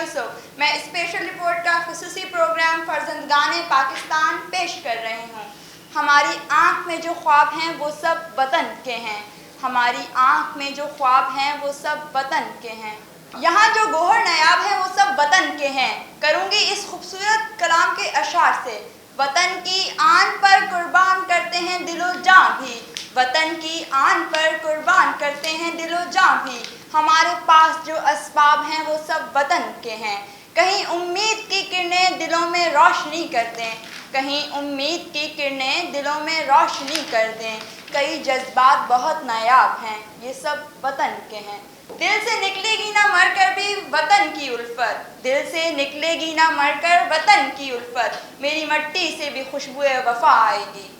यूसुफ। मैं special report का खुसूसी programme फर्जंदगाने Pakistan पेश कर रही हूँ। हमारी आँख में जो ख्वाब हैं वो सब वतन के हैं। हमारी आँख में जो ख्वाब हैं वो सब वतन के हैं। यहाँ जो गोहर नायाब है वो सब वतन के हैं। करूँगी इस खूबसूरत कलाम के अशार से। वतन की आन पर कुर्बान करते हैं दिलो जान भी। वतन की आन पर कुर्बान करते हैं दिलो जान भी। हमारे पास जो असबाब हैं वो सब वतन के हैं। कहीं उम्मीद की किरणें दिलों में रोशनी कर दें। कहीं उम्मीद की किरणें दिलों में रोशनी कर दें। कई जज्बात बहुत नायाब हैं, ये सब वतन के हैं। दिल से निकलेगी ना मरकर भी वतन की उल्फत। दिल से निकलेगी ना मरकर वतन की उल्फत। मेरी मट्टी से भी खुशबुए वफा आएगी।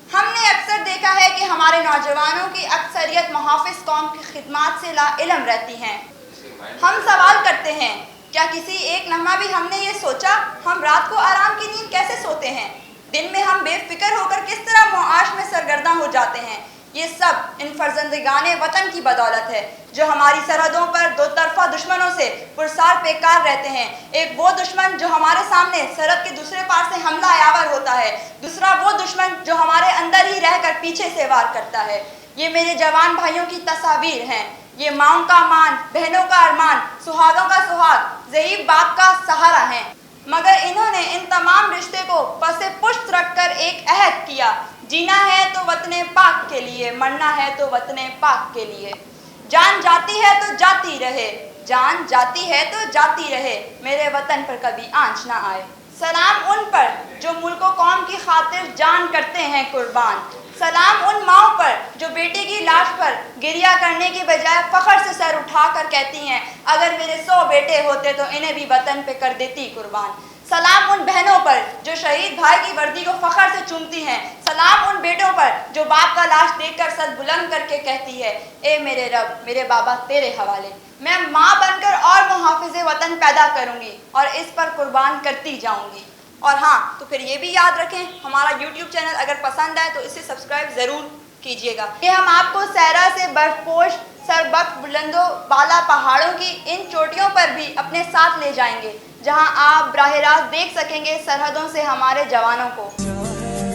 हमने अक्सर देखा है कि हमारे नौजवानों की अक्सरियत मुहाफिज कौम की खिदमत से लाइल्म रहती हैं। हम सवाल करते हैं, क्या किसी एक लम्हा भी हमने ये सोचा हम रात को आराम की नींद कैसे सोते हैं? दिन में हम बेफिक्र होकर किस तरह मुआश में सरगर्दा हो जाते हैं? ये सब इन फर्जंदगाने वतन की बदौलत है जो हमारी सरहदों पर दो तरफा दुश्मनों से पुरसार बेकार रहते हैं। एक वो दुश्मन जो हमारे सामने सरहद के दूसरे पार से हमला आवर होता है, दूसरा वो दुश्मन जो हमारे अंदर ही रहकर पीछे से वार करता है। ये मेरे जवान भाइयों की तस्वीर हैं। ये माओं का मान, बहनों का अरमान, सुहागों का सुहाग, ज़ईफ बाप का सहारा है। मगर इन्होंने इन तमाम रिश्ते को पसे पुश्त रखकर एक अहद किया, जीना है तो वतने पाक के लिए, मरना है तो वतने पाक के लिए। जान जाती है तो जाती रहे, जान जाती है तो जाती रहे, मेरे वतन पर कभी आंच ना आए। सलाम उन पर जो मुल्क व कौम की खातिर जान करते हैं कुर्बान। सलाम उन माओं पर जो बेटे की लाश पर गिरिया करने की बजाय फ़ख्र से सर उठाकर कहती हैं, अगर मेरे 100 बेटे होते तो इन्हें भी वतन पे कर देती कुर्बान। सलाम उन बहनों पर जो शहीद भाई की वर्दी को फ़ख्र से चूमती हैं। सलाम उन बेटों पर जो बाप का लाश देखकर सर बुलंद करके कहती है, ए मेरे रब, मेरे बाबा तेरे हवाले। मैं माँ बनकर और मुहाफिज़े वतन पैदा करूँगी और इस पर कुर्बान करती जाऊँगी। और हाँ, तो फिर ये भी याद रखें, हमारा YouTube चैनल अगर पसंद आए तो इसे सब्सक्राइब ज़रूर कीजिएगा। ये हम आपको सहरा से बर्फपोश सरबख्त बुलंदो बाला पहाड़ों की इन चोटियों पर भी अपने साथ ले जाएंगे, जहां आप बराह रास्त देख सकेंगे सरहदों से हमारे जवानों को।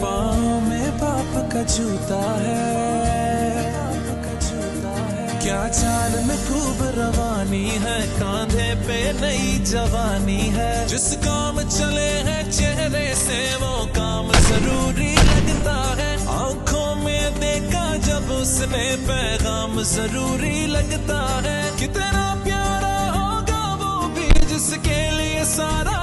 पाँव में बाप का जूता है, क्या चाल में खूब रवानी है, कांधे पे नई जवानी है। जिस काम चले हैं चेहरे से वो काम जरूरी लगता है। आंखों में देखा जब उसने पैगाम जरूरी लगता है। कितना प्यारा होगा वो भी जिसके लिए सारा